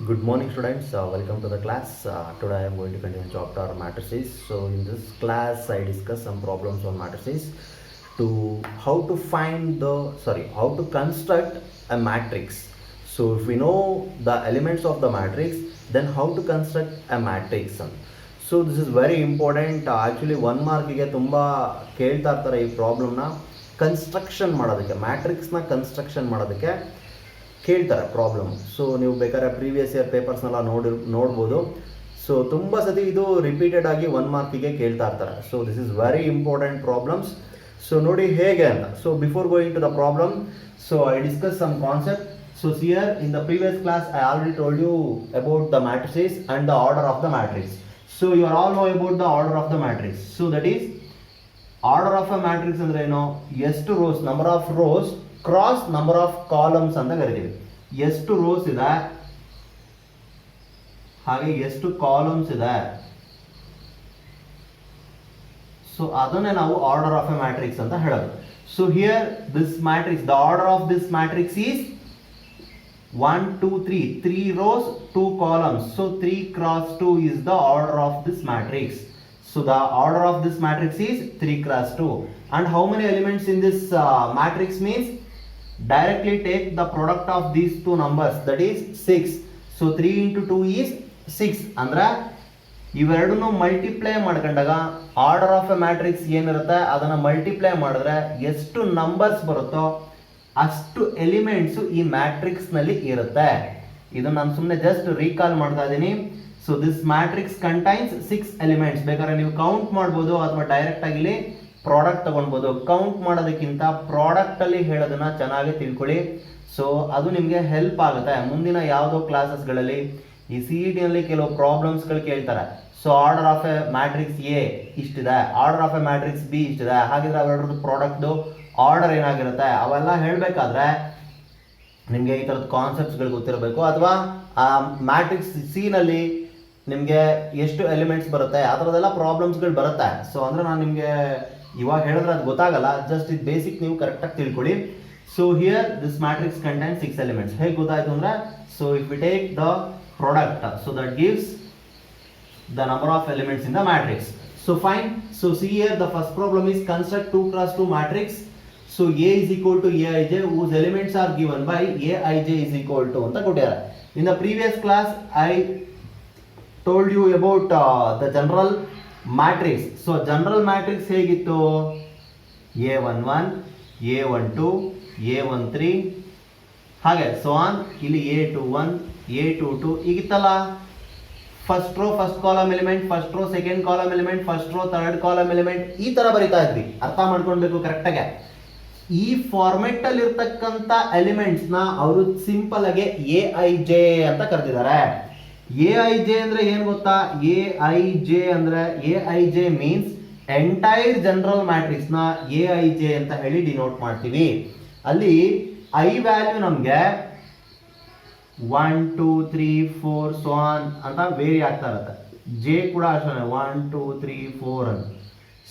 Good morning, students. Welcome to the class. Today I am going to continue chapter matrices. So in this class I discuss some problems on matrices to how to how to construct a matrix. So if we know the elements of the matrix, then how to construct a matrix. So this is very important. Actually 1 ಮಾರ್ಕಿಗೆ ತುಂಬ ಕೇಳ್ತಾ ಇರ್ತಾರೆ ಈ ಪ್ರಾಬ್ಲಮ್ನ construction ಮಾಡೋದಕ್ಕೆ, ಮ್ಯಾಟ್ರಿಕ್ಸ್ನ construction ಮಾಡೋದಕ್ಕೆ ಕೇಳ್ತಾರೆ problem. So ನೀವು ಬೇಕಾದ್ರೆ ಪ್ರೀವಿಯಸ್ ಇಯರ್ ಪೇಪರ್ಸ್ನೆಲ್ಲ ನೋಡ್ಬೋದು. ಸೊ ತುಂಬ ಸತಿ ಇದು ರಿಪೀಟೆಡ್ ಆಗಿ 1 ಮಾರ್ಕಿಗೆ ಕೇಳ್ತಾ ಇರ್ತಾರೆ. So this is very important problems. So ನೋಡಿ ಹೇಗೆ ಅಂತ. So before going to the problem, so I discuss some concept. So here in the previous class I already told you about the matrices and the order of the matrix. So you are all know about the order of the matrix. So that is order of a matrix ಅಂದ್ರೆ ಏನು? ಎಷ್ಟು rows, number of rows cross number of columns ಅಂತ ಕರಿತೀವಿ. ಎಷ್ಟು rose ಇದೆ ಹಾಗೆ ಎಷ್ಟು columns ಇದೆ, ಸೊ ಅದನ್ನೇ ನಾವು ಆರ್ಡರ್ ಆಫ್ ಎ ಮ್ಯಾಟ್ರಿಕ್ಸ್ ಅಂತ ಹೇಳೋದು. So here this matrix, the order of this matrix is 1 2 3, 3 rows 2 columns. So 3 cross 2 is the order of this matrix. So the order of this matrix is 3 cross 2. And how many elements in this matrix means? Directly take the product of these two numbers, that is 6. So 3 into 2 is 6. ಅಂದ್ರೆ ಇವೆರಡನ್ನು multiply ಮಾಡ್ಕೊಂಡಾಗ order of a matrix ಏನಿರುತ್ತೆ ಅದನ್ನ multiply ಮಾಡಿದ್ರೆ ಎಷ್ಟು numbers ಬರುತ್ತೋ ಅಷ್ಟು elements ಈ ಮ್ಯಾಟ್ರಿಕ್ಸ್ ನಲ್ಲಿ ಇರುತ್ತೆ. ಇದನ್ನ ನಾನು ಸುಮ್ಮನೆ ಜಸ್ಟ್ ರೀಕಾಲ್ ಮಾಡ್ತಾ ಇದ್ದೀನಿ. So this matrix contains 6 elements. ಬೇಕಾದ್ರೆ ನೀವು ಕೌಂಟ್ ಮಾಡ್ಬೋದು ಅಥವಾ ಡೈರೆಕ್ಟ್ ಆಗಿ ಇಲ್ಲಿ ಪ್ರಾಡಕ್ಟ್ ತಗೊಳ್ಬೋದು. ಕೌಂಟ್ ಮಾಡೋದಕ್ಕಿಂತ ಪ್ರಾಡಕ್ಟ್ ಅಲ್ಲಿ ಹೇಳೋದನ್ನ ಚೆನ್ನಾಗಿ ತಿಳ್ಕೊಳ್ಳಿ. ಸೊ ಅದು ನಿಮಗೆ ಹೆಲ್ಪ್ ಆಗುತ್ತೆ ಮುಂದಿನ ಯಾವುದೋ ಕ್ಲಾಸಸ್ಗಳಲ್ಲಿ. ಈ CET ನಲ್ಲಿ ಕೆಲವು ಪ್ರಾಬ್ಲಮ್ಸ್ಗಳು ಕೇಳ್ತಾರೆ. So order of a matrix A ಇಷ್ಟಿದೆ, order of a matrix B ಇಷ್ಟಿದೆ, ಹಾಗಿದ್ರೆ ಅವೆರಡರದ್ದು ಪ್ರಾಡಕ್ಟ್ದು ಆರ್ಡರ್ ಏನಾಗಿರುತ್ತೆ ಅವೆಲ್ಲ ಹೇಳಬೇಕಾದ್ರೆ ನಿಮಗೆ ಈ ಥರದ ಕಾನ್ಸೆಪ್ಟ್ಸ್ಗಳು ಗೊತ್ತಿರಬೇಕು. ಅಥವಾ ಆ ಮ್ಯಾಟ್ರಿಕ್ಸ್ ಸಿ ನಲ್ಲಿ ನಿಮಗೆ ಎಷ್ಟು ಎಲಿಮೆಂಟ್ಸ್ ಬರುತ್ತೆ ಆ ಥರದ್ದೆಲ್ಲ ಪ್ರಾಬ್ಲಮ್ಸ್ಗಳು ಬರುತ್ತೆ. ಸೊ ಅಂದರೆ ನಾನು ನಿಮಗೆ ಇವಾಗ ಹೇಳಿದ್ರೆ ಅದು ಗೊತ್ತಾಗಲ್ಲ, ಜಸ್ಟ್ ಇದು ಬೇಸಿಕ್ ನೀವು ಕರೆಕ್ಟಾಗಿ ತಿಳ್ಕೊಳ್ಳಿ. So here this matrix contain 6 elements. ಹೇಗೆ ಗೊತ್ತಾಯ್ತು ಅಂದರೆ, so if we take the product, so that gives the number of elements in the matrix. So fine. So see here the first problem is construct 2 cross 2 matrix. So A is equal to Aij whose elements are given by Aij is equal to anta kottiyare. In the previous class I told you about the general matrix. So general matrix hegittu A11 A12 A13 ಹಾಗೆ so on. ಇಲ್ಲಿ A21 A22 ಈಗಿತ್ತಲ್ಲ. First row first column element, first row second column element, first row third column element, ಈ ತರ ಬರಿತಾ ಇದ್ವಿ. ಅರ್ಥ ಮಾಡ್ಕೊಳ್ಬೇಕು ಕರೆಕ್ಟಾಗಿ. ಈ ಫಾರ್ಮೆಟ್ ಅಲ್ಲಿ ಇರ್ತಕ್ಕಂಥ ಎಲಿಮೆಂಟ್ಸ್ ನ ಅವರು ಸಿಂಪಲ್ ಆಗಿ Aij ಅಂತ ಕರೆದಿದ್ದಾರೆ. Aij ಅಂದ್ರೆ ಏನ್ ಗೊತ್ತಾ? Aij ಅಂದ್ರೆ Aij means entire general matrix ನ Aij ಅಂತ ಹೇಳಿ ಡಿನೋಟ್ ಮಾಡ್ತೀವಿ. ಅಲ್ಲಿ ಐ ವ್ಯಾಲ್ಯೂ ನಮ್ಗೆ 1 2 3 4 so on ಅಂತ ವೇರಿ ಆಗ್ತಾ ಇರುತ್ತೆ. ಜೆ ಕೂಡ ಅಷ್ಟೇ 1 2 3 4 ಅಂತ.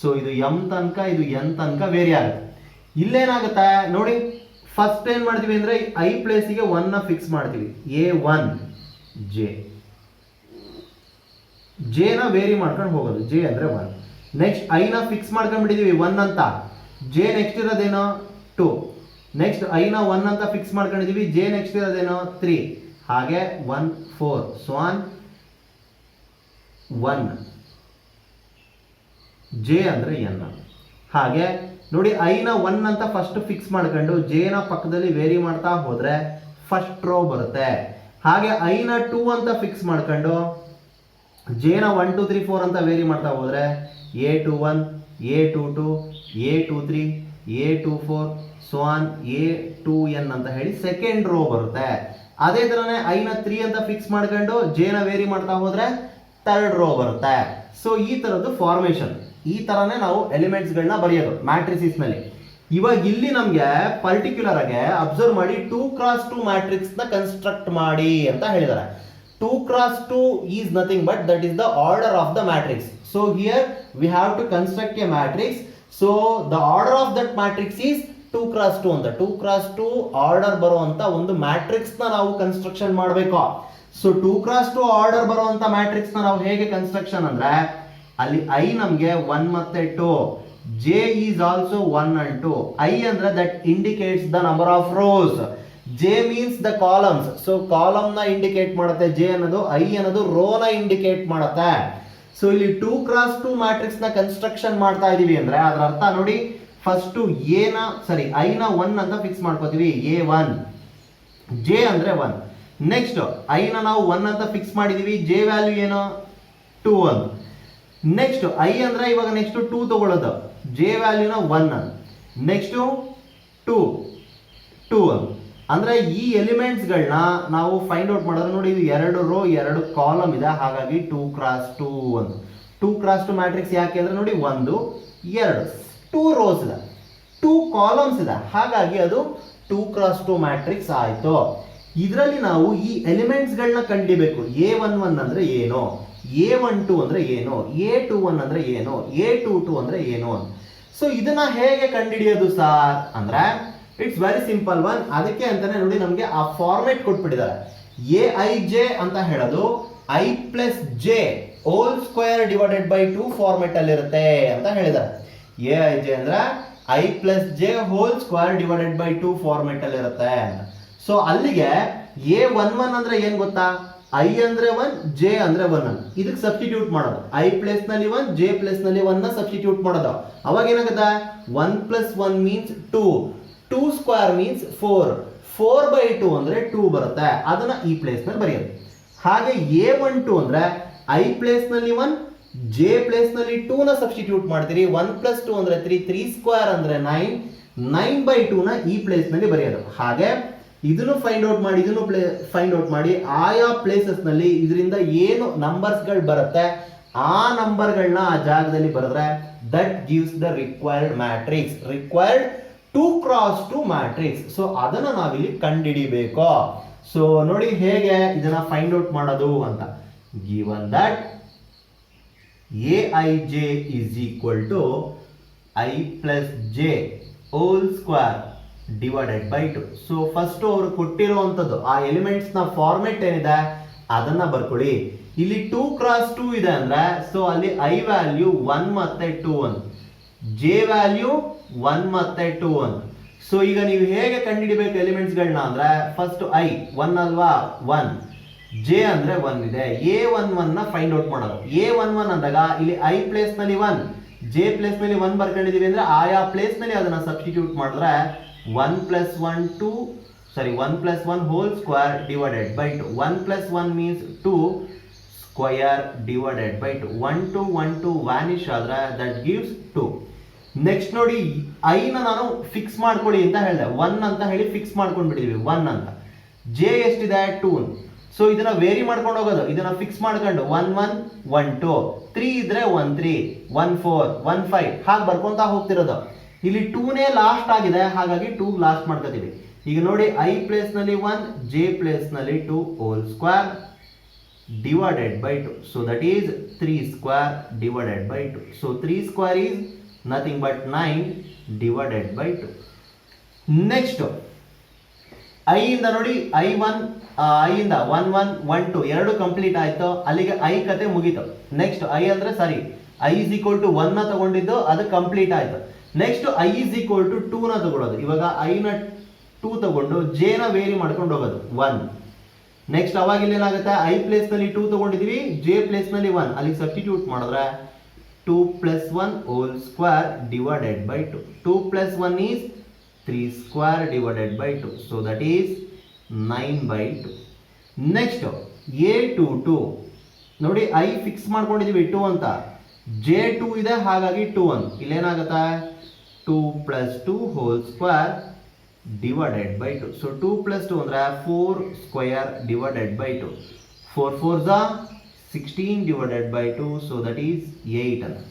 ಸೊ ಇದು ಎಂ ತನಕ ಇದು ಎನ್ ತನಕ ವೇರಿ ಆಗುತ್ತೆ. ಇಲ್ಲೇನಾಗುತ್ತೆ ನೋಡಿ, ಫಸ್ಟ್ ಏನ್ ಮಾಡ್ತೀವಿ ಅಂದ್ರೆ ಐ ಪ್ಲೇಸಿಗೆ 1 ನ ಫಿಕ್ಸ್ ಮಾಡ್ತೀವಿ. A1 ಜೆ ನ ವೇರಿ ಮಾಡ್ಕೊಂಡು ಹೋಗೋದು, ಜೆ ಅಂದ್ರೆ 1. ನೆಕ್ಸ್ಟ್ ಐ ನ ಫಿಕ್ಸ್ ಮಾಡ್ಕೊಂಡ್ಬಿಟ್ಟಿದೀವಿ 1 ಅಂತ. ಜೆ ನೆಕ್ಸ್ಟ್ ಇರೋದೇನೋ 2. ನೆಕ್ಸ್ಟ್ ಐ ನ 1 ಅಂತ ಫಿಕ್ಸ್ ಮಾಡ್ಕೊಂಡಿದೀವಿ. ಜೆ ನೆಕ್ಸ್ಟ್ ಇರೋದೇನೋ 3. ಹಾಗೆ 1 4 so on 1 ಜೆ ಅಂದ್ರೆ ಎನ್. ಹಾಗೆ ನೋಡಿ ಐ ನ 1 ಅಂತ ಫಸ್ಟ್ ಫಿಕ್ಸ್ ಮಾಡ್ಕೊಂಡು ಜೆ ನ ಪಕ್ಕದಲ್ಲಿ ವೇರಿ ಮಾಡ್ತಾ ಹೋದ್ರೆ ಫಸ್ಟ್ ರೋ ಬರುತ್ತೆ. ಹಾಗೆ ಐ ನ 2 ಅಂತ ಫಿಕ್ಸ್ ಮಾಡ್ಕೊಂಡು ಜೆ ನ 1 2 3 4 ಅಂತ ವೇರಿ ಮಾಡ್ತಾ ಹೋದ್ರೆ A21 A22 A23 A24 so on A2n ಅಂತ ಹೇಳಿ ಸೆಕೆಂಡ್ ರೋ ಬರುತ್ತೆ. ಅದೇ ತರನೇ ಐ ನ 3 ಅಂತ ಫಿಕ್ಸ್ ಮಾಡ್ಕೊಂಡು ಜೆ ನ ವೇರಿ ಮಾಡ್ತಾ ಹೋದ್ರೆ ಥರ್ಡ್ ರೋ ಬರುತ್ತೆ. ಸೊ ಈ ತರದ್ದು ಫಾರ್ಮೇಶನ್, ಈ ತರನೇ ನಾವು ಎಲಿಮೆಂಟ್ಸ್ ಗಳನ್ನ ಬರೆಯೋದು ಮ್ಯಾಟ್ರಿಸಿಸ್ ನಲ್ಲಿ. ಇವಾಗ ಇಲ್ಲಿ ನಮ್ಗೆ ಪರ್ಟಿಕ್ಯುಲರ್ ಆಗಿ ಅಬ್ಸರ್ವ್ ಮಾಡಿ 2 ಕ್ರಾಸ್ 2 ಮ್ಯಾಟ್ರಿಕ್ಸ್ ನ ಕನ್ಸ್ಟ್ರಕ್ಟ್ ಮಾಡಿ ಅಂತ ಹೇಳಿದ್ದಾರೆ. 2 cross 2 is nothing but that is the order of the matrix. So here we have to construct a matrix. So the order of that matrix is 2 cross 2 ಅಂತ. 2 cross 2 order ಬರುವಂತ ಒಂದು matrix ನ ನಾವು construction ಮಾಡಬೇಕು. So 2x2 order ಬರುವಂತ matrix ನ ನಾವು ಹೇಗೆ ಕನ್ಸ್ಟ್ರಕ್ಷನ್ ಅಂದ್ರೆ, ಅಲ್ಲಿ ಐ ನಮ್ಗೆ 1 ಮತ್ತೆ 2, J is also 1 and 2. I ಅಂದ್ರೆ that indicates the number of rows, J means the columns. So column ನ ಇಂಡಿಕೇಟ್ ಮಾಡುತ್ತೆ ಜೆ ಅನ್ನೋದು, ಐ ಅನ್ನೋದು ರೋ ನ ಇಂಡಿಕೇಟ್ ಮಾಡುತ್ತೆ. ಸೊ ಇಲ್ಲಿ 2x2 ಮ್ಯಾಟ್ರಿಕ್ಸ್ ನ ಕನ್ಸ್ಟ್ರಕ್ಷನ್ ಮಾಡ್ತಾ ಇದೀವಿ ಅಂದ್ರೆ ಅದರ ಅರ್ಥ ನೋಡಿ, ಫಸ್ಟ್ ಐ ನ 1 ಅಂತ ಫಿಕ್ಸ್ ಮಾಡ್ಕೋತೀವಿ, A1, ಜೆ ಅಂದ್ರೆ 1. ನೆಕ್ಸ್ಟ್ ಐ ನ ನಾವು 1 ಅಂತ ಫಿಕ್ಸ್ ಮಾಡಿದೀವಿ, ಜೆ ವ್ಯಾಲ್ಯೂ ಏನು 2 ಅಂತ. ನೆಕ್ಸ್ಟ್ ಐ ಅಂದ್ರೆ ಇವಾಗ ನೆಕ್ಸ್ಟ್ 2 ತಗೊಳ್ಳೋದು, ಜೆ ವ್ಯಾಲ್ಯೂನ 1. ನೆಕ್ಸ್ಟ್ 2 ಅಂತ. ಅಂದ್ರೆ ಈ ಎಲಿಮೆಂಟ್ಸ್ ಗಳನ್ನ ನಾವು ಫೈಂಡ್ ಔಟ್ ಮಾಡಿದ್ರೆ ನೋಡಿ, ಇದು 2 ರೋ 2 ಕಾಲಮ್ ಇದೆ, ಹಾಗಾಗಿ 2x2 ಅಂತ. 2x2 ಮ್ಯಾಟ್ರಿಕ್ಸ್ ಯಾಕೆ ಅಂದ್ರೆ ನೋಡಿ, 1 2 2 ರೋಸ್ ಇದೆ, 2 ಕಾಲಮ್ಸ್ ಇದೆ, ಹಾಗಾಗಿ ಅದು 2x2 ಮ್ಯಾಟ್ರಿಕ್ಸ್ ಆಯ್ತು. ಇದರಲ್ಲಿ ನಾವು ಈ ಎಲಿಮೆಂಟ್ಸ್ ಗಳನ್ನ ಕಂಡಿಬೇಕು. A11 ಅಂದ್ರೆ ಏನು, A12 ಅಂದ್ರೆ ಏನು, A21 ಅಂದ್ರೆ ಏನು, A22 ಅಂದ್ರೆ ಏನು. ಸೊ ಇದನ್ನ ಹೇಗೆ ಕಂಡುಹಿಡಿಯೋದು ಸರ್ ಅಂದ್ರೆ, ಇಟ್ಸ್ ವೆರಿ ಸಿಂಪಲ್ ಒನ್. ಅದಕ್ಕೆ ಅಂತಾನೆ ನೋಡಿ ನಮಗೆ ಆ ಫಾರ್ಮೆಟ್ ಕೊಟ್ಬಿಟ್ಟಿದ್ದಾರೆ. AIJ ಅಂತ ಹೇಳೋದು I plus J whole square divided by 2 format ಅಲ್ಲಿ ಇರುತ್ತೆ ಅಂತ ಹೇಳಿದ್ದಾರೆ. AIJ ಅಂದ್ರೆ I plus J whole square divided by 2 format ಅಲ್ಲಿ ಇರುತ್ತೆ. ಸೊ ಅಲ್ಲಿಗೆ A11 ಅಂದ್ರೆ ಏನ್ ಗೊತ್ತಾ, ಐ ಅಂದ್ರೆ 1, ಜೆ ಅಂದ್ರೆ 1. ಇದಕ್ಕೆ ಸಬ್ಸ್ಟಿಟ್ಯೂಟ್ ಮಾಡೋದು, ಐ ಪ್ಲೇಸ್ ನಲ್ಲಿ 1, ಜೆ ಪ್ಲೇಸ್ ನಲ್ಲಿ 1 ನ ಸಬ್ಸ್ಟಿಟ್ಯೂಟ್ ಮಾಡೋದು. ಅವಾಗ ಏನಾಗುತ್ತೆ, 1 + 1 ಮೀನ್ಸ್ 2, 2 ಸ್ಕ್ವೇರ್ ಮೀನ್ಸ್ 4, 4/2 ಅಂದ್ರೆ 2 ಬರುತ್ತೆ. ಅದನ್ನ ಈ ಪ್ಲೇಸ್ ನಲ್ಲಿ ಬರೆಯೋದು. ಹಾಗೆ A12 ಅಂದ್ರೆ ಐ ಪ್ಲೇಸ್ ನಲ್ಲಿ 1, ಜೆ ಪ್ಲೇಸ್ ನಲ್ಲಿ 2 ನ ಸಬ್ಸ್ಟಿಟ್ಯೂಟ್ ಮಾಡ್ತೀರಿ. 1 + 2 ಅಂದ್ರೆ 3, 3 ಸ್ಕ್ವೇರ್ ಅಂದ್ರೆ 9, 9/2 ನ ಈ ಪ್ಲೇಸ್ ನಲ್ಲಿ ಬರೆಯೋದು. ಹಾಗೆ ಇದನ್ನು ಫೈಂಡ್ ಔಟ್ ಮಾಡಿ, ಇದನ್ನು ಫೈಂಡ್ ಔಟ್ ಮಾಡಿ, ಆಯಾ ಪ್ಲೇಸಸ್ ನಲ್ಲಿ ಇದರಿಂದ ಏನು ನಂಬರ್ಸ್ ಗಳು ಬರುತ್ತೆ ಆ ನಂಬರ್ಗಳನ್ನ ಆ ಜಾಗದಲ್ಲಿ ಬರೆದ್ರೆ that gives the required matrix, required 2x2 matrix. So ಅದನ್ನ ನಾವಿಲ್ಲಿ ಕಂಡುಹಿಡಿಬೇಕು. ಸೊ ನೋಡಿ ಹೇಗೆ ಇದನ್ನ ಫೈಂಡ್ ಔಟ್ ಮಾಡೋದು ಅಂತ. Given that AIJ is equal to I plus J whole square divided by 2. So first ಅವರು ಕೊಟ್ಟಿರುವಂತದ್ದು ಆ ಎಲಿಮೆಂಟ್ಸ್ ನ ಫಾರ್ಮೆಟ್ ಏನಿದೆ ಅದನ್ನ ಬರ್ಕೊಳ್ಳಿ. ಇಲ್ಲಿ 2x2 ಇದೆ ಅಂದ್ರೆ ಸೊ ಅಲ್ಲಿ ಐ ವ್ಯಾಲ್ಯೂ 1 ಮತ್ತೆ 2 ಅಂತ, ಜೆ ವ್ಯಾಲ್ಯೂ 1 ಮತ್ತೆ 2 ಅಂತ. ಸೊ ಈಗ ನೀವು ಹೇಗೆ ಕಂಡುಹಿಡಿಬೇಕು ಎಲಿಮೆಂಟ್ಸ್ ಗಳನ್ನ ಅಂದ್ರೆ, ಫಸ್ಟ್ ಐ 1 ಅಲ್ವಾ, 1, ಜೆ ಅಂದ್ರೆ 1 ಇದೆ, A11 ನ ಫೈಂಡ್ ಔಟ್ ಮಾಡೋದು. A11 ಅಂದಾಗ ಇಲ್ಲಿ ಐ ಪ್ಲೇಸ್ ನಲ್ಲಿ 1, ಜೆ ಪ್ಲೇಸ್ ನಲ್ಲಿ 1 ಬರ್ಕೊಂಡಿದೀವಿ ಅಂದ್ರೆ ಆಯಾ ಪ್ಲೇಸ್ ನಲ್ಲಿ ಅದನ್ನ ಸಬ್ಸ್ಟಿಟ್ಯೂಟ್ ಮಾಡಿದ್ರೆ 1 + 1 whole square divided by 2. 1 + 1 means 2 square divided by 2. 1 2 vanish ಆದ್ರೆ ದಟ್ ಗಿವ್ಸ್ 2. ನೆಕ್ಸ್ಟ್ ನೋಡಿ, ಐ ನ ನಾನು ಫಿಕ್ಸ್ ಮಾಡ್ಕೊಳ್ಳಿ ಅಂತ ಹೇಳಿದೆ, 1 ಅಂತ ಹೇಳಿ ಫಿಕ್ಸ್ ಮಾಡ್ಕೊಂಡು ಬಿಟ್ಟಿದ್ವಿ 1 ಅಂತ. ಜೆ ಎಷ್ಟಿದೆ 2. ಸೊ ಇದನ್ನ ವೇರಿ ಮಾಡ್ಕೊಂಡು ಹೋಗೋದು, ಇದನ್ನ ಫಿಕ್ಸ್ ಮಾಡ್ಕೊಂಡು 1 1 1 2, 3 ಇದ್ರೆ 1 3 1 4 1 5 ಹಾಗೆ ಬರ್ಕೊಂತ ಹೋಗ್ತಿರೋದು. ಇಲ್ಲಿ 2 ನೇ ಲಾಸ್ಟ್ ಆಗಿದೆ, ಹಾಗಾಗಿ 2 ಲಾಸ್ಟ್ ಮಾಡ್ಕೋತೀವಿ. ಈಗ ನೋಡಿ, ಐ ಪ್ಲೇಸ್ ನಲ್ಲಿ 1, ಜೆ ಪ್ಲೇಸ್ ನಲ್ಲಿ 2 whole square divided by 2. So that is 3 square divided by 2. So 3 square is nothing but 9 divided by 2. Next I ಇಂದ ನೋಡಿ, ಐ ಇಂದ 1 1 1 2 ಎರಡು ಕಂಪ್ಲೀಟ್ ಆಯ್ತು, ಅಲ್ಲಿಗೆ ಐ ಕತೆ ಮುಗೀತು. ನೆಕ್ಸ್ಟ್ ಐ ಅಂದ್ರೆ ಐ ಇಸ್ ಈಕ್ವಲ್ ಟು 1 ನ ತಗೊಂಡಿದ್ದು ಅದು ಕಂಪ್ಲೀಟ್ ಆಯ್ತು. Next i is equal to 2 ನ ತಗೊಳ್ಳೋದು. ಇವಾಗ ಐ ನ 2 ತಗೊಂಡು ಜೆ ನ ವೇರಿ ಮಾಡ್ಕೊಂಡು ಹೋಗೋದು 1. ನೆಕ್ಸ್ಟ್ ಅವಾಗ ಇಲ್ಲಿ ಏನಾಗುತ್ತೆ, ಐ ಪ್ಲೇಸ್ ನಲ್ಲಿ 2 ತಗೊಂಡಿದೀವಿ, ಜೆ ಪ್ಲೇಸ್ ನಲ್ಲಿ 1, ಅಲ್ಲಿ ಸಬ್ಸ್ಟಿಟ್ಯೂಟ್ ಮಾಡಿದ್ರೆ 2 + 1 whole square divided by 2. 2 + 1 is 3 square divided by 2. So that is 9/2. Next A22 ನೋಡಿ, ಐ ಫಿಕ್ಸ್ ಮಾಡ್ಕೊಂಡಿದೀವಿ 2 ಅಂತ, ಜೆ 2 ಇದೆ ಹಾಗಾಗಿ 2 ಅಂತ. ಇಲ್ಲೇನಾಗುತ್ತೆ 2 + 2 whole square divided by 2. So 2 + 2 ಅಂದ್ರೆ 4 square divided by 2. 4 4s are 16 divided by 2. So that is 8 ಅಂತ.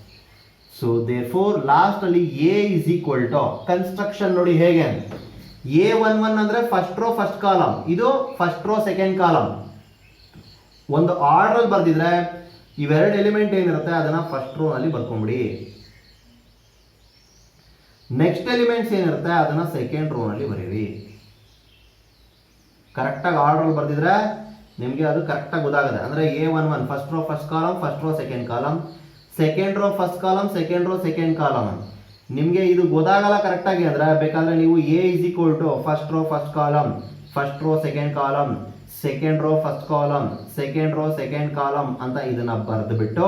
So therefore last ಅಲ್ಲಿ A is equal to construction ನೋಡಿ ಹೇಗೆ. A11 ಅಂದ್ರೆ ಫಸ್ಟ್ ರೋ ಫಸ್ಟ್ ಕಾಲಮ್, ಇದು ಫಸ್ಟ್ ರೋ ಸೆಕೆಂಡ್ ಕಾಲಮ್. ಒಂದು order ಅಲ್ಲಿ ಬರ್ದಿದ್ರೆ ಇವೆರಡು ಎಲಿಮೆಂಟ್ ಏನಿರುತ್ತೆ ಅದನ್ನ ಫಸ್ಟ್ ರೋ ನಲ್ಲಿ ಬರ್ಕೊಂಡ್ಬಿಡಿ. ನೆಕ್ಸ್ಟ್ ಎಲಿಮೆಂಟ್ಸ್ ಏನಿರುತ್ತೆ ಅದನ್ನ ಸೆಕೆಂಡ್ ರೋ ನಲ್ಲಿ ಬರೀರಿ. ಕರೆಕ್ಟ್ ಆಗಿ ಆರ್ಡರ್ ಬರ್ದಿದ್ರೆ ನಿಮಗೆ ಅದು ಕರೆಕ್ಟಾಗಿ ಗೊತ್ತಾಗುತ್ತೆ. ಅಂದರೆ A11 first row first column, first row second column, second row first column, second row second column. ನಿಮಗೆ ಇದು ಗೊತ್ತಾಗಲ್ಲ ಕರೆಕ್ಟಾಗಿ ಅಂದರೆ ಬೇಕಾದರೆ ನೀವು A is equal to first row first column, first row second column, second row first column, second row second column ಅಂತ ಇದನ್ನ ಬರೆದು ಬಿಟ್ಟು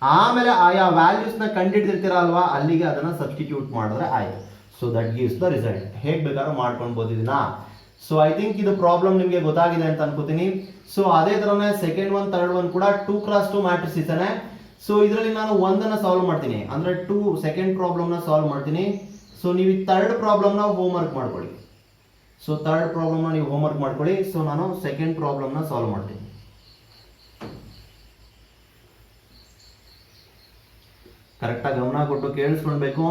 ಆಮೇಲೆ ಆಯಾ ವ್ಯಾಲ್ಯೂಸ್ನ ಕಂಡುಹಿಡಿದಿರ್ತೀರ ಅಲ್ವಾ, ಅಲ್ಲಿಗೆ ಅದನ್ನ ಸಬ್ಸ್ಟಿಟ್ಯೂಟ್ ಮಾಡಿದ್ರೆ ಆಯ್ತು. So that gives the result. ಹೇಗೆ ಬೇಕಾದ್ರೂ ಮಾಡ್ಕೊಳ್ಬೋದು ಇದನ್ನ. ಸೊ ಐ ಥಿಂಕ್ ಇದು ಪ್ರಾಬ್ಲಮ್ ನಿಮಗೆ ಗೊತ್ತಾಗಿದೆ ಅಂತ ಅನ್ಕೋತೀನಿ. ಸೊ ಅದೇ ತರನೇ ಸೆಕೆಂಡ್ ಒನ್ ಥರ್ಡ್ ಒನ್ ಕೂಡ 2x2 ಮ್ಯಾಟ್ರಿಕ್ಸ್ ಇದ್ದಾನೆ. ಸೊ ಇದರಲ್ಲಿ ನಾನು ಒಂದನ್ನ ಸಾಲ್ವ್ ಮಾಡ್ತೀನಿ, ಅಂದ್ರೆ ಸೆಕೆಂಡ್ ಪ್ರಾಬ್ಲಮ್ನ ಸಾಲ್ವ್ ಮಾಡ್ತೀನಿ. ಸೊ ನೀವು ಈ ಥರ್ಡ್ ಪ್ರಾಬ್ಲಮ್ನ ಹೋಮ್ವರ್ಕ್ ಮಾಡ್ಕೊಳ್ಳಿ. ಸೊ ಥರ್ಡ್ ಪ್ರಾಬ್ಲಮ್ನ ನೀವು ಹೋಮ್ವರ್ಕ್ ಮಾಡ್ಕೊಳ್ಳಿ. ಸೊ ನಾನು ಸೆಕೆಂಡ್ ಪ್ರಾಬ್ಲಮ್ನ ಸಾಲ್ವ್ ಮಾಡ್ತೀನಿ. ಕರೆಕ್ಟಾಗಿ ಗಮನ ಕೊಟ್ಟು ಕೇಳಿಸ್ಕೊಳ್ಬೇಕು,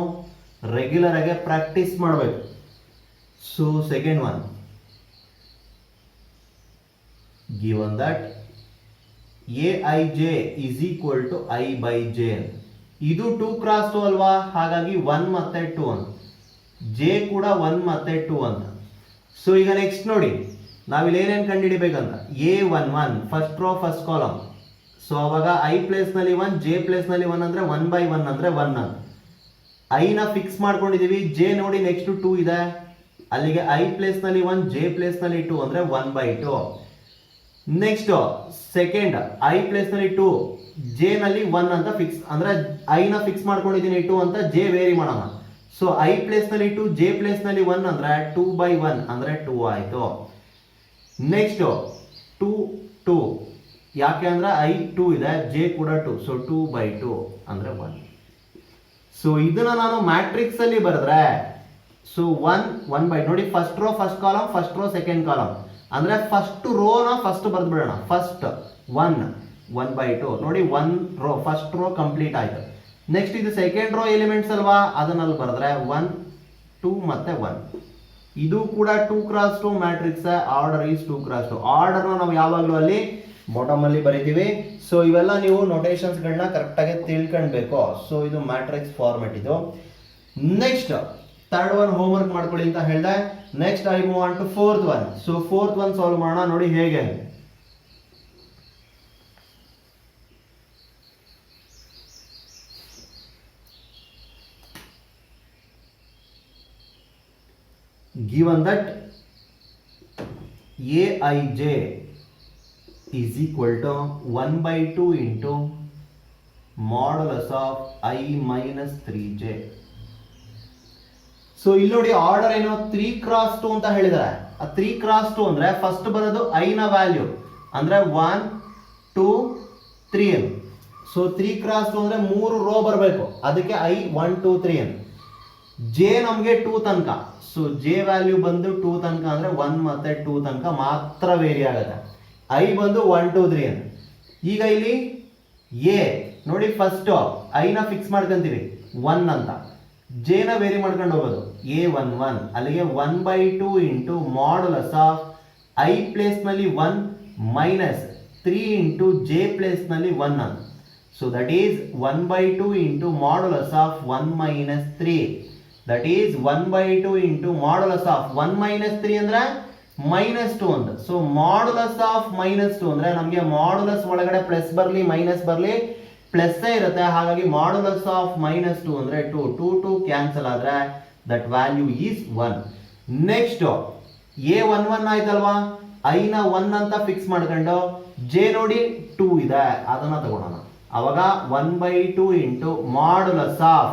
ರೆಗ್ಯುಲರ್ ಆಗಿ ಪ್ರಾಕ್ಟೀಸ್ ಮಾಡಬೇಕು. So second one, given that aij is equal to I by j. ಇದು 2x2 ಅಲ್ವಾ, ಹಾಗಾಗಿ 1 ಮತ್ತೆ 2 ಅಂತ, j ಕೂಡ 1 ಮತ್ತೆ 2 ಅಂತ. ಸೊ ಈಗ ನೆಕ್ಸ್ಟ್ ನೋಡಿ, ನಾವಿಲ್ಲಿ ಏನೇನು ಕಂಡುಹಿಡಿಬೇಕಂತ, A11 first row first column. So ಅವಾಗ I ಪ್ಲೇಸ್ ನಲ್ಲಿ 1, j ಪ್ಲೇಸ್ ನಲ್ಲಿ 1 ಅಂದ್ರೆ 1 by 1 ಅಂದ್ರೆ 1 ಅಂತ. I ನ ಫಿಕ್ಸ್ ಮಾಡ್ಕೊಂಡಿದೀವಿ, j ನೋಡಿ ನೆಕ್ಸ್ಟ್ 2 ಇದೆ, ಅಲ್ಲಿಗೆ I ಪ್ಲೇಸ್ ನಲ್ಲಿ 1, j ಪ್ಲೇಸ್ ನಲ್ಲಿ 2 ಅಂದ್ರೆ 1 by 2. Next second I place ನಲ್ಲಿ 2, j ನಲ್ಲಿ 1 ಅಂತ ಫಿಕ್ಸ್, ಅಂದ್ರೆ I ನ ಫಿಕ್ಸ್ ಮಾಡ್ಕೊಂಡಿದ್ದೀನಿ 2 ಅಂತ, j ವೇರಿ ಮಾಡೋಣ. ಸೊ I ಪ್ಲೇಸ್ ನಲ್ಲಿ 2, j ಪ್ಲೇಸ್ ನಲ್ಲಿ 1 ಅಂದ್ರೆ 2 by 1 ಅಂದ್ರೆ 2 ಆಯ್ತು. ನೆಕ್ಸ್ಟ್ 2 2, ಯಾಕೆ ಅಂದ್ರೆ I 2 ಇದೆ, j ಕೂಡ 2, ಸೊ 2 by 2 ಅಂದ್ರೆ 1. ಸೊ ಇದನ್ನ ನಾನು ಮ್ಯಾಟ್ರಿಕ್ಸ್ ಅಲ್ಲಿ ಬರೆದ್ರೆ, ಸೊ 1 by ನೋಡಿ, first row first column, first row second column, ಅಂದ್ರೆ ಫಸ್ಟ್ ರೋನ ಫಸ್ಟ್ ಬರೆದು ಬಿಡೋಣ. ಫಸ್ಟ್ 1 by 2 ನೋಡಿ, 1 ರೋ ಫಸ್ಟ್ ರೋ ಕಂಪ್ಲೀಟ್ ಆಯ್ತು. ನೆಕ್ಸ್ಟ್ ಇದು ಸೆಕೆಂಡ್ ರೋ ಎಲಿಮೆಂಟ್ಸ್ ಅಲ್ವಾ, ಅದನ್ನಲ್ಲಿ ಬರೆದ್ರೆ 1 2 ಮತ್ತೆ 1. ಇದು ಕೂಡ 2x2 matrix, order is 2x2. Order ನಾವು ಯಾವಾಗಲೂ ಅಲ್ಲಿ ಬಾಟಮ್ ಅಲ್ಲಿ ಬರೀತೀವಿ. ಸೊ ಇವೆಲ್ಲ ನೀವು ನೋಟೇಶನ್ಸ್ ಗಳನ್ನ ಕರೆಕ್ಟ್ ಆಗಿ ತಿಳ್ಕೊಳ್ಬೇಕು. ಸೊ ಇದು ಮ್ಯಾಟ್ರಿಕ್ಸ್ ಫಾರ್ಮೆಟ್ ಇದು. ನೆಕ್ಸ್ಟ್ ಥರ್ಡ್ ಒನ್ ಹೋಮ್ವರ್ಕ್ ಮಾಡ್ಕೊಳ್ಳಿ ಅಂತ ಹೇಳಿದೆ. Next I move on to fourth one. So fourth one solve ಮಾಡೋಣ, ನೋಡಿ ಹೇಗೆ. given that aij is equal to 1 by 2 into modulus of I minus 3j. So ಇಲ್ಲಿ ನೋಡಿ order ಏನೋ 3x2 ಅಂತ ಹೇಳಿದ್ದಾರೆ. ಆ 3x2 ಅಂದ್ರೆ ಫಸ್ಟ್ ಬರೋದು I ನ ವ್ಯಾಲ್ಯೂ ಅಂದ್ರೆ 1 2 3 n. ಸೊ 3x2 ಅಂದ್ರೆ 3 ರೋ ಬರಬೇಕು, ಅದಕ್ಕೆ I 1 2 3 n. j ನಮಗೆ 2 ತನಕ, ಸೊ j ವ್ಯಾಲ್ಯೂ ಬಂದು 2 ತನಕ ಅಂದ್ರೆ 1 ಮತ್ತೆ 2 ತನಕ ಮಾತ್ರ ವೇರಿ ಆಗುತ್ತೆ. I ಬಂದು 1 2 3 n. ಈಗ ಇಲ್ಲಿ a ನೋಡಿ, ಫಸ್ಟ್ I ನ ಫಿಕ್ಸ್ ಮಾಡ್ಕೊಂತೀವಿ 1 ಅಂತ, j ನ ವೇರಿ ಮಾಡ್ಕೊಂಡು ಹೋಗೋದು A11, ಅಲ್ಲಿಗೆ 1 by 2 into modulus of I place ನಲ್ಲಿ 1 ಮೈನಸ್ 3 ಇಂಟು j ಪ್ಲೇಸ್ ನಲ್ಲಿ 1 ಅಂತ. So that is 1 by 2 into modulus of 1 minus 3, that is 1 by 2 into modulus of 1 minus 3 ಅಂದ್ರೆ ಮೈನಸ್ 2 ಅಂತ. ಸೊ ಮಾಡ್ಯುಲಸ್ ಆಫ್ ಮೈನಸ್ 2 ಅಂದ್ರೆ ನಮಗೆ modulus ಒಳಗಡೆ plus ಬರಲಿ minus ಬರಲಿ ಪ್ಲಸ್ ಇರುತ್ತೆ, ಹಾಗಾಗಿ ಮಾಡ್ಯುಲಸ್ ಆಫ್ ಮೈನಸ್ 2 ಅಂದ್ರೆ 2 2 2 ಕ್ಯಾನ್ಸಲ್ ಆದ್ರೆ that value is 1. Next A11 ಆಯ್ತಲ್ವಾ, I ನ 1 ಅಂತ ಫಿಕ್ಸ್ ಮಾಡ್ಕೊಂಡು j ನೋಡಿ 2 ಇದೆ, ಅದನ್ನ ತಗೊಳ್ಳೋಣ. ಅವಾಗ 1 by 2 into modulus of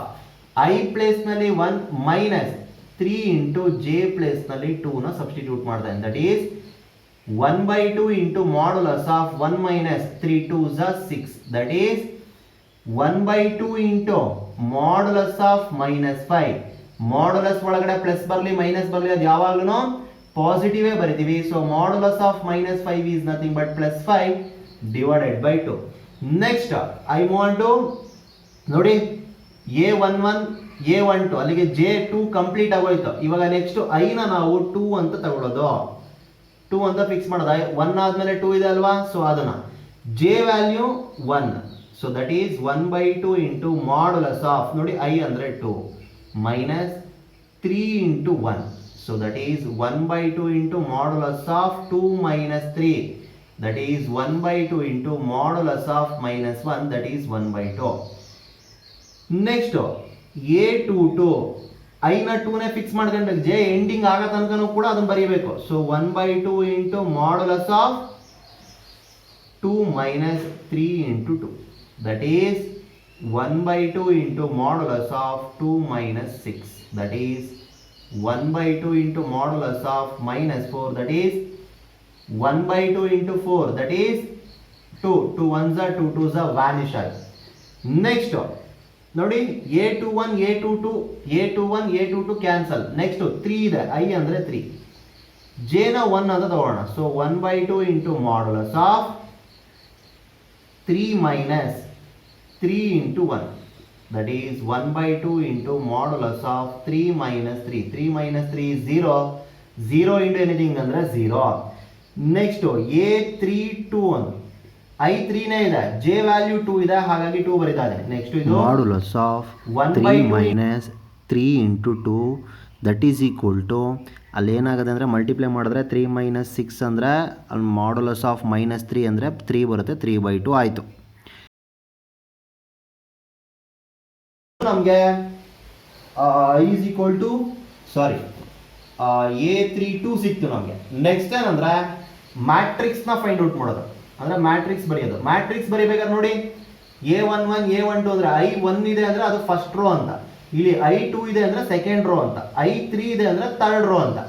I place ನಲ್ಲಿ 1 ಮೈನಸ್ 3 ಇಂಟು j ಪ್ಲೇಸ್ ನಲ್ಲಿ 2 ನ ಸಬ್ಸ್ಟಿಟ್ಯೂಟ್ ಮಾಡ್ದೆ, that is 1 by 2 into modulus of 1 minus 3 2 6, that is 1 by 2 into modulus of minus 5. Modulus ಒಳಗಡೆ ಪ್ಲಸ್ ಬರಲಿ ಮೈನಸ್ ಬರಲಿ ಅದು ಯಾವಾಗಲೂ ಪಾಸಿಟಿವ್ ಬರಿತೀವಿ. So modulus of minus 5 is nothing but plus 5 divided by 2. Next I want to ನೋಡಿ A11 A12, ಅಲ್ಲಿಗೆ J2 complete ಆಗೋಯ್ತು. ಇವಾಗ ನೆಕ್ಸ್ಟ್ I ನ ನಾವು 2 ಅಂತ ತಗೊಳ್ಳೋದು, 2 ಅಂತ ಫಿಕ್ಸ್ ಮಾಡೋದು. 1 ಆದ್ಮೇಲೆ 2 ಇದೆ ಅಲ್ವಾ, ಸೊ ಅದನ್ನ J value 1, so that is 1 by 2 into modulus of ನೋಡಿ I ಅಂದ್ರೆ 2 minus 3 into 1, so that is 1 by 2 into modulus of 2 minus 3. that is 1 by 2 into modulus of minus 1, that is 1 by 2. Next a22 I ನ 2 ನೇ fix ಮಾಡ್ಕೊಂಡ್ರೆ j ending ಆಗೋ ತನಕನೂ ಕೂಡ ಅದನ್ನ ಬರೀಬೇಕು. So 1 by 2 into modulus of 2 minus 3 into 2, that is 1 by 2 into modulus of 2 minus 6, that is 1 by 2 into modulus of minus 4, that is 1 by 2 into 4, that is 2. 2 ones are 2 twos are vanish ಆಯ್ತು. Next ನೋಡಿ a21 a22 a21 a22 cancel. Next 3 ಇದೆ, i ಅಂದ್ರೆ 3, j ನ 1 ಅಂತ ತಗೋಣ. So 1 by 2 into modulus of 3 minus 3 into 1, that is 1 by 2 into modulus of 3 minus 3. 3 minus 3 is 0. 0 into anything ಅಂದ್ರೆ 0. Next a321 i 3 ನೇ ಇದೆ, j ವ್ಯಾಲ್ಯೂ 2 ಇದೆ, ಹಾಗಾಗಿ 2 ಬರಿತಾ ಇದೆ. ನೆಕ್ಸ್ಟ್ ಇದು modulus of 3 minus 3 into 2 that is equal to, ಅಲ್ಲಿ ಏನಾಗುತ್ತೆ ಅಂದರೆ ಮಲ್ಟಿಪ್ಲೈ ಮಾಡಿದ್ರೆ 3 ಮೈನಸ್ 6 ಅಂದರೆ ಅಲ್ಲಿ ಮಾಡ್ಯುಲಸ್ ಆಫ್ ಮೈನಸ್ 3 ಅಂದರೆ 3 ಬರುತ್ತೆ, 3/2 ಆಯಿತು. ನಮಗೆ ಈಸ್ ಈಕ್ವಲ್ ಟು a32 ಸಿಕ್ತು ನಮಗೆ. ನೆಕ್ಸ್ಟ್ ಏನಂದ್ರೆ ಮ್ಯಾಟ್ರಿಕ್ಸ್ನ ಫೈಂಡ್ ಔಟ್ ಮಾಡೋದು, ಅಂದ್ರೆ ಮ್ಯಾಟ್ರಿಕ್ಸ್ ಬರೆಯೋದು. ಮ್ಯಾಟ್ರಿಕ್ಸ್ ಬರೀಬೇಕಾದ್ರೆ ನೋಡಿ a11 a12 ಅಂದ್ರೆ i1 ಇದೆ ಅಂದ್ರೆ ಅದು ಫಸ್ಟ್ ರೋ ಅಂತ, ಇಲ್ಲಿ i2 ಇದೆ ಅಂದ್ರೆ ಸೆಕೆಂಡ್ ರೋ ಅಂತ, i3 ಇದೆ ಅಂದ್ರೆ ಥರ್ಡ್ ರೋ ಅಂತ.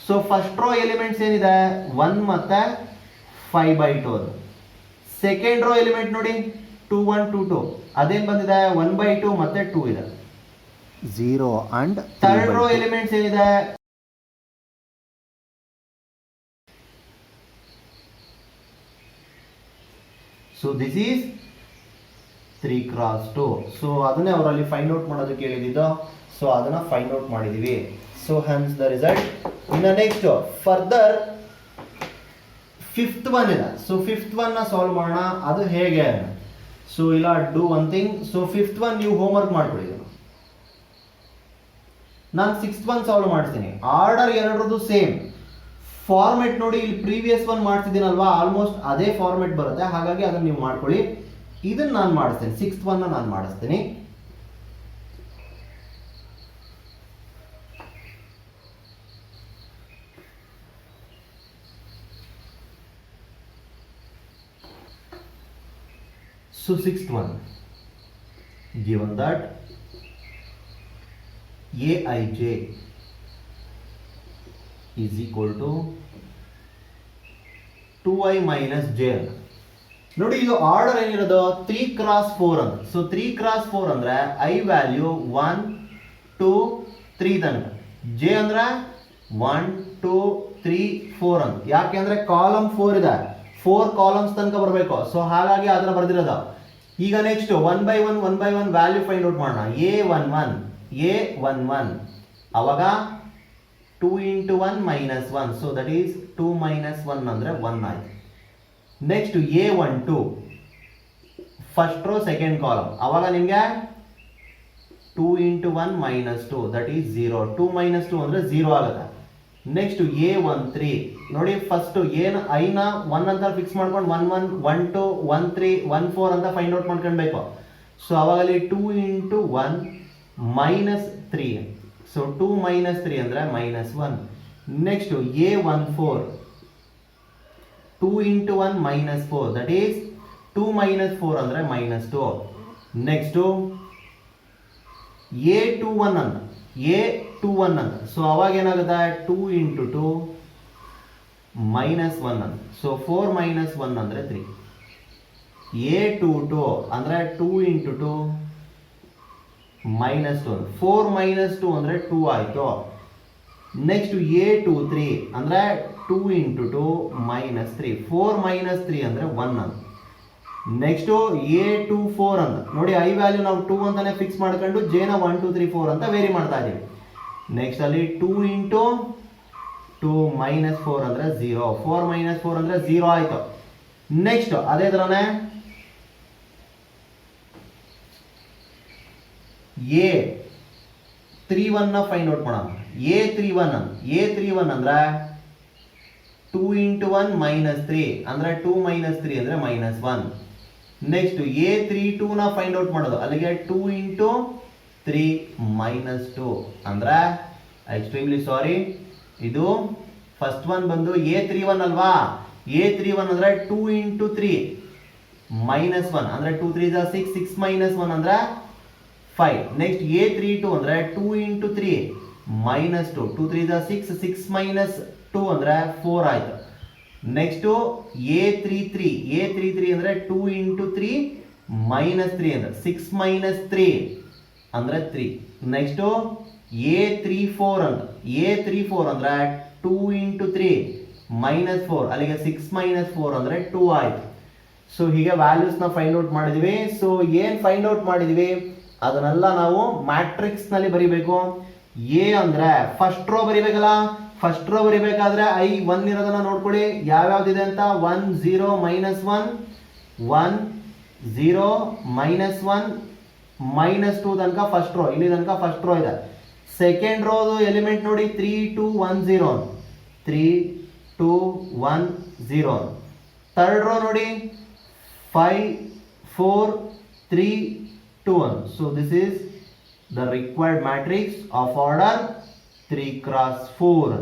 ಸೊ ಫಸ್ಟ್ ರೋ ಎಲಿಮೆಂಟ್ಸ್ ಏನಿದೆ 1 ಮತ್ತೆ 5/2 ಅದು. ಸೆಕೆಂಡ್ ರೋ ಎಲಿಮೆಂಟ್ ನೋಡಿ 2 1 2 2, ಅದೇನ್ ಬಂದಿದೆ 1/2 ಮತ್ತೆ 2 ಇದೆ. 0 ಅಂಡ್ ಥರ್ಡ್ ರೋ ಎಲಿಮೆಂಟ್ಸ್ ಏನಿದೆ so this is 3 cross 2. So ಅದನ್ನೇ ಅವರಲ್ಲಿ ಫೈಂಡ್ ಔಟ್ ಮಾಡೋದಕ್ಕೆ ಹೇಳಿದ್ದು. ಸೊ ಅದನ್ನ ಫೈಂಡ್ ಔಟ್ ಮಾಡಿದೀವಿ. So Hans the result. ಇನ್ನು ನೆಕ್ಸ್ಟ್ ಫರ್ದರ್ ಫಿಫ್ತ್ ಒನ್ ಇದೆ. ಸೊ ಫಿಫ್ತ್ ಒನ್ ನ ಸಾಲ್ವ್ ಮಾಡೋಣ, ಅದು ಹೇಗೆ. ಸೊ ಇಲ್ಲ do one thing. So fifth one ನೀವು ಹೋಮ್ ವರ್ಕ್ ಮಾಡ್ಕೊಳ್ಳಿ. ನಾನು ಸಿಕ್ಸ್ತ್ ಒನ್ ಸಾಲ್ವ್ ಮಾಡ್ತೀನಿ. ಆರ್ಡರ್ ಎರಡರದ್ದು ಸೇಮ್ ಫಾರ್ಮೆಟ್ ನೋಡಿ, ಇಲ್ಲಿ ಪ್ರೀವಿಯಸ್ ಒನ್ ಮಾಡ್ತಿದ್ದೀನಲ್ವಾ, ಆಲ್ಮೋಸ್ಟ್ ಅದೇ ಫಾರ್ಮೆಟ್ ಬರುತ್ತೆ, ಹಾಗಾಗಿ ಅದನ್ನ ನೀವು ಮಾಡ್ಕೊಳ್ಳಿ. ಇದನ್ನ ನಾನು ಮಾಡಿಸ್ತೇನೆ, ಸಿಕ್ಸ್ತ್ ಒನ್ ನಾನು ಮಾಡಿಸ್ತೀನಿ. So sixth one, given that aij is equal to 2i minus j. ನೋಡಿ ಇದು ಆರ್ಡರ್ ಏನಿರೋದು 3 cross 4 ಅಂತ. ಸೊ 3 cross 4 ಅಂದ್ರೆ i ವ್ಯಾಲ್ಯೂ 1 2 3 ತನಕ, j ಅಂದ್ರೆ 1 2 3 4 ಅಂತ. ಯಾಕೆಂದ್ರೆ ಕಾಲಮ್ 4 ಇದೆ, 4 ಕಾಲಮ್ಸ್ ತನಕ ಬರಬೇಕು. ಸೊ ಹಾಗಾಗಿ ಅದನ್ನ ಬರೆದಿರೋದು. ಈಗ next 1 by 1 value find out ಮಾಡೋಣ. a11 ಅವಾಗ 2 into 1 minus 1, so that is 2 minus 1 ಅಂದ್ರೆ 1 ಆಯ್ತು. Next a12 first row second column, ಅವಾಗ ನಿಮಗೆ 2 into 1 minus 2, that is 0. 2 minus 2 ಅಂದ್ರೆ 0 ಆಗುತ್ತೆ. ನೆಕ್ಸ್ಟ್ a13 ನೋಡಿ, ಫಸ್ಟ್ ಐ ನ 1 ಅಂತ ಫಿಕ್ಸ್ ಮಾಡ್ಕೊಂಡು 1 1 1 2 1 3 1 4 ಅಂತ ಫೈಂಡ್ ಔಟ್ ಮಾಡ್ಕೊಳ್ಬೇಕು. ಸೊ ಅವಾಗ ಅಲ್ಲಿ 2 into 1 minus 3, ಸೊ 2 minus 3 ಅಂದ್ರೆ minus 1. Next a14 2 into 1 minus 4, that is 2 minus 4 ಅಂದ್ರೆ minus 2. ನೆಕ್ಸ್ಟ್ a21 ಅಂತ. ಸೊ ಅವಾಗ ಏನಾಗುತ್ತೆ 2 into 2 minus 1 ಅಂತ. ಸೊ 4 minus 1 ಅಂದ್ರೆ 3. a22 ಅಂದ್ರೆ 2 into 2 minus 2, 4 minus 2 ಅಂದ್ರೆ 2 ಆಯ್ತು. ನೆಕ್ಸ್ಟ್ a23 ಅಂದ್ರೆ 2 into 2 minus 3, 4 minus 3 ಅಂದ್ರೆ 1 ಅಂತ. ನೆಕ್ಸ್ಟ್ a24 ಅಂತ ನೋಡಿ, ಐ ವ್ಯಾಲ್ಯೂ ನಾವು 2 ಅಂತಾನೆ ಫಿಕ್ಸ್ ಮಾಡ್ಕೊಂಡು j ನ 1 2 3 4 ಅಂತ ವೇರಿ ಮಾಡ್ತಾ ಇದೀವಿ. ನೆಕ್ಸ್ಟ್ ಅಲ್ಲಿ 2 into 2 minus 4 ಅಂದ್ರೆ 0, 4 minus 4 ಅಂದ್ರೆ 0 ಆಯ್ತು. ನೆಕ್ಸ್ಟ್ ಅದೇ ತರನೇ a31 ನ ಫೈಂಡ್ ಔಟ್ ಮಾಡೋಣ. a31 ಅಂದ್ರೆ 2 into 1 minus 3 ಅಂದ್ರೆ 2 minus 3 ಅಂದ್ರೆ minus 1. ನೆಕ್ಸ್ಟ್ A32 ನ ಫೈಂಡ್ ಔಟ್ ಮಾಡೋದು, ಅಲ್ಲಿಗೆ 2 into 3 minus 2 ಅಂದ್ರೆ ಎಕ್ಸ್ಟ್ರೀಮ್ಲಿ ಸಾರಿ, ಇದು ಫಸ್ಟ್ ಒನ್ ಬಂದು A31 ಅಲ್ವಾ, A31 ಅಂದ್ರೆ 2 into 3 minus 1 ಅಂದ್ರೆ 2 3 6, 6 minus 1 ಅಂದ್ರೆ 5. ನೆಕ್ಸ್ಟ್ A32 ಅಂದ್ರೆ 2 into 3 minus 2, 2 3 6, 6 minus 2 ಅಂದ್ರೆ 4 ಆಯ್ತು. ನೆಕ್ಸ್ಟ್ A33 ಅಂದ್ರೆ 2 into 3 minus 3 ಅಂದ್ರೆ 6 minus 3 ಅಂದ್ರೆ 3. ನೆಕ್ಸ್ಟ್ A34 ಅಂದ್ರೆ 2 into 3 minus 4, ಅಲ್ಲಿಗೆ 6 minus 4 ಅಂದ್ರೆ 2 ಆಯ್ತು. ಸೊ ಹೀಗೆ ವ್ಯಾಲ್ಯೂಸ್ ನ ಫೈಂಡ್ ಔಟ್ ಮಾಡಿದ್ವಿ. ಸೊ ಏನ್ ಫೈಂಡ್ ಔಟ್ ಮಾಡಿದ್ವಿ ಅದನ್ನೆಲ್ಲ ನಾವು ಮ್ಯಾಟ್ರಿಕ್ಸ್ ನಲ್ಲಿ ಬರಿಬೇಕು. ಎ ಅಂದ್ರೆ ಫಸ್ಟ್ ರೋ ಬರಿಬೇಕಲ್ಲ, ಫಸ್ಟ್ ರೋ ಬರಿಬೇಕಾದ್ರೆ I1 ಇರೋದನ್ನ ನೋಡ್ಕೊಳ್ಳಿ ಯಾವ್ಯಾವ್ದಿದೆ ಅಂತ. 1 0 minus 1 1 0 minus 1 minus 2 ತನಕ ಫಸ್ಟ್ ರೋ, ಇಲ್ಲಿ ತನಕ ಫಸ್ಟ್ ರೋ ಇದೆ. ಸೆಕೆಂಡ್ ರೋದು ಎಲಿಮೆಂಟ್ ನೋಡಿ 3 2 1 0 3 2 1 0. ಥರ್ಡ್ ರೋ ನೋಡಿ 5 4 3 2 1. So this is the required matrix of order 3 cross 4.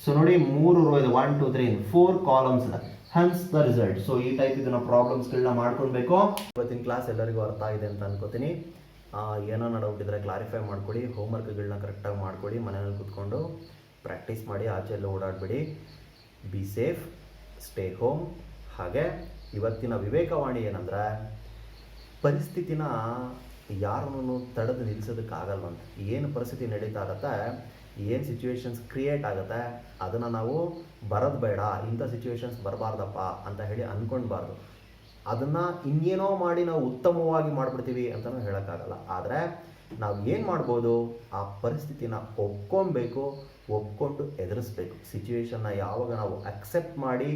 So ನೋಡಿ 3 ರೋ ಇದೆ, 1 2 3 4 ಕಾಲಮ್ಸ್ ಇದೆ, ಹನ್ಸ್ ದ ರಿಸಲ್ಟ್. ಸೊ ಈ ಟೈಪ್ ಇದನ್ನ ಪ್ರಾಬ್ಲಮ್ಸ್ಗಳನ್ನ ಮಾಡ್ಕೊಳ್ಬೇಕು. ಇವತ್ತಿನ ಕ್ಲಾಸ್ ಎಲ್ಲರಿಗೂ ಅರ್ಥ ಆಗಿದೆ ಅಂತ ಅನ್ಕೋತೀನಿ. ಏನೋ ಡೌಟ್ ಇದ್ರೆ ಕ್ಲಾರಿಫೈ ಮಾಡ್ಕೊಳ್ಳಿ, ಹೋಮ್ವರ್ಕ್ಗಳನ್ನ ಕರೆಕ್ಟಾಗಿ ಮಾಡ್ಕೊಳ್ಳಿ, ಮನೆಯಲ್ಲಿ ಕೂತ್ಕೊಂಡು ಪ್ರಾಕ್ಟೀಸ್ ಮಾಡಿ, ಆಚೆ ಎಲ್ಲ ಓಡಾಡಬೇಡಿ. Be safe, stay home. ಹಾಗೆ ಇವತ್ತಿನ ವಿವೇಕವಾಣಿ ಏನಂದ್ರೆ, ಪರಿಸ್ಥಿತಿನ ಯಾರನ್ನು ತಡೆದು ನಿಲ್ಲಿಸೋದಕ್ಕಾಗಲ್ವಂತ. ಏನು ಪರಿಸ್ಥಿತಿ ನಡೀತಾ ಇರತ್ತೆ, ಏನು ಸಿಚುವೇಶನ್ಸ್ ಕ್ರಿಯೇಟ್ ಆಗುತ್ತೆ ಅದನ್ನು ನಾವು ಬರೋದು ಬೇಡ, ಇಂಥ ಸಿಚುವೇಶನ್ಸ್ ಬರಬಾರ್ದಪ್ಪ ಅಂತ ಹೇಳಿ ಅಂದ್ಕೊಳ್ಬಾರ್ದು. ಅದನ್ನು ಇನ್ನೇನೋ ಮಾಡಿ ನಾವು ಉತ್ತಮವಾಗಿ ಮಾಡಿಬಿಡ್ತೀವಿ ಅಂತಲೂ ಹೇಳೋಕ್ಕಾಗಲ್ಲ. ಆದರೆ ನಾವು ಏನು ಮಾಡ್ಬೋದು, ಆ ಪರಿಸ್ಥಿತಿನ ಒಪ್ಕೊಬೇಕು, ಒಪ್ಕೊಂಡು ಎದುರಿಸ್ಬೇಕು. ಸಿಚುವೇಶನ್ನ ಯಾವಾಗ ನಾವು ಅಕ್ಸೆಪ್ಟ್ ಮಾಡಿ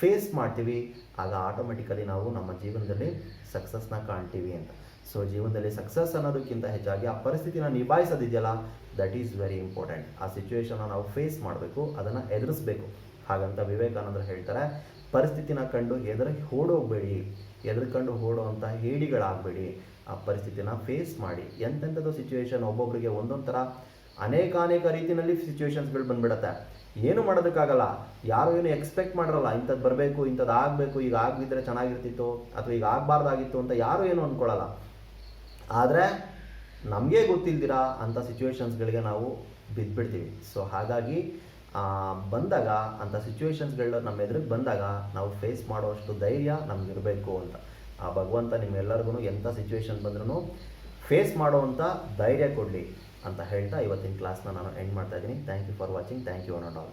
ಫೇಸ್ ಮಾಡ್ತೀವಿ ಆಗ ಆಟೋಮೆಟಿಕಲಿ ನಾವು ನಮ್ಮ ಜೀವನದಲ್ಲಿ ಸಕ್ಸಸ್ನ ಕಾಣ್ತೀವಿ ಅಂತ. ಸೊ ಜೀವನದಲ್ಲಿ ಸಕ್ಸಸ್ ಅನ್ನೋದಕ್ಕಿಂತ ಹೆಚ್ಚಾಗಿ ಆ ಪರಿಸ್ಥಿತಿನ ನಿಭಾಯಿಸೋದಿದೆಯಲ್ಲ, ದಟ್ ಈಸ್ ವೆರಿ ಇಂಪಾರ್ಟೆಂಟ್. ಆ ಸಿಚುವೇಶನ್ನ ನಾವು ಫೇಸ್ ಮಾಡಬೇಕು, ಅದನ್ನು ಎದುರಿಸ್ಬೇಕು. ಹಾಗಂತ ವಿವೇಕಾನಂದರು ಹೇಳ್ತಾರೆ, ಪರಿಸ್ಥಿತಿನ ಕಂಡು ಓಡೋಗ್ಬೇಡಿ, ಎದುರ್ಕೊಂಡು ಓಡೋವಂಥ ಹೇಡಿಗಳಾಗಬೇಡಿ. ಆ ಪರಿಸ್ಥಿತಿನ ಫೇಸ್ ಮಾಡಿ. ಎಂತೆಂಥದ್ದು ಸಿಚುವೇಶನ್ ಒಬ್ಬೊಬ್ಬರಿಗೆ ಒಂದೊಂದು ಥರ ಅನೇಕ ರೀತಿಯಲ್ಲಿ ಸಿಚುವೇಶನ್ಸ್ಗಳು ಬಂದ್ಬಿಡುತ್ತೆ. ಏನು ಮಾಡೋದಕ್ಕಾಗಲ್ಲ, ಯಾರು ಏನು ಎಕ್ಸ್ಪೆಕ್ಟ್ ಮಾಡಿರಲ್ಲ, ಇಂಥದ್ದು ಬರಬೇಕು, ಇಂಥದ್ದು ಆಗಬೇಕು, ಈಗ ಆಗಿದ್ರೆ ಚೆನ್ನಾಗಿರ್ತಿತ್ತು ಅಥವಾ ಈಗ ಆಗಬಾರ್ದಾಗಿತ್ತು ಅಂತ ಯಾರು ಏನು ಅಂದ್ಕೊಳ್ಳಲ್ಲ. ಆದರೆ ನಮಗೆ ಗೊತ್ತಿಲ್ದಿರ ಅಂಥ ಸಿಚುವೇಶನ್ಸ್ಗಳಿಗೆ ನಾವು ಬಿದ್ದುಬಿಡ್ತೀವಿ. ಸೊ ಹಾಗಾಗಿ ಬಂದಾಗ ಅಂಥ ಸಿಚುವೇಶನ್ಸ್ಗಳು ನಮ್ಮ ಎದುರಿಗೆ ಬಂದಾಗ ನಾವು ಫೇಸ್ ಮಾಡೋಷ್ಟು ಧೈರ್ಯ ನಮಗಿರಬೇಕು ಅಂತ. ಆ ಭಗವಂತ ನಿಮ್ಮೆಲ್ಲರಿಗೂ ಎಂಥ ಸಿಚುವೇಶನ್ ಬಂದ್ರೂ ಫೇಸ್ ಮಾಡೋವಂಥ ಧೈರ್ಯ ಕೊಡಲಿ ಅಂತ ಹೇಳ್ತಾ ಇವತ್ತಿನ ಕ್ಲಾಸ್ನ ನಾನು ಎಂಡ್ ಮಾಡ್ತಾ ಇದ್ದೀನಿ. Thank you for watching. Thank you one and all.